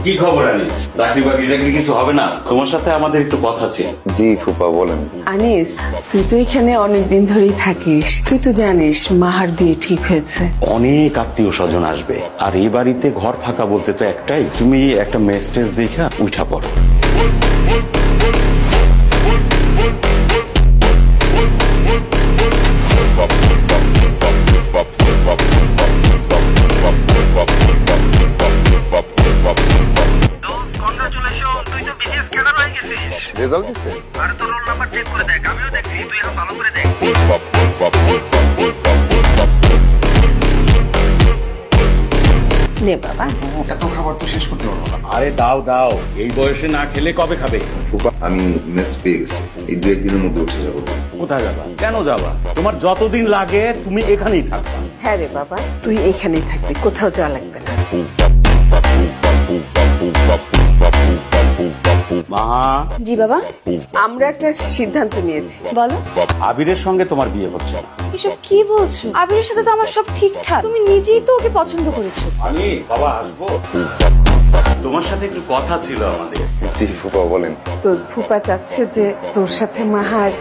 কি খবর আনিস? চাকরি বাকরি রাখলে কিছু হবে না? তোমার সাথে আমাদের একটু কথা ছিল। জি ফুপা বলেন। আনিস, তুই তো এখানে অনেকদিন ধরেই থাকিস, তুই তো জানিস মাহার বিয়ে ঠিক হয়েছে। অনেক আত্মীয় স্বজন আসবে, আর এই বাড়িতে ঘর ফাঁকা বলতে তো একটাই, তুমি একটা মেসটেজ দেখা উঠা পড়ো। রেজাল্ট দিছে? আর তোর রোল নাম্বার চেক করে দেখ, আমিও দেখছি, তুই এখন ভালো করে দেখ। নে বাবা, এত খাবার তো শেষ করতে পারবো না। আরে দাও দাও, এই বয়সে না খেলে কবে খাবে? ফুপা আমি মেস পেয়ে গেছি, এই 2-1 দিনের মধ্যে উঠে যাবো। কোথায় যাবা? কেন যাবা? তোমার যতদিন লাগে তুমি এখানেই থাকবা। হ্যাঁ রে বাবা, তুই এখানেই থাকবি, কোথাও যাওয়া লাগবে না। মাহা, জি বাবা। আমরা একটা সিদ্ধান্ত নিয়েছি। বলো। আবিরের সঙ্গে তোমার বিয়ে হচ্ছে না। এসব কি বলছো? আবিরের সাথে তো আমার সব ঠিকঠাক, তুমি নিজেই তো ওকে পছন্দ করেছো। আমি বাবা আসবো, তোমার সাথে একটু কথা ছিল আমাদের। জি ফুপা বলেন। তোর ফুপা চাচ্ছে যে তোর সাথে মাহার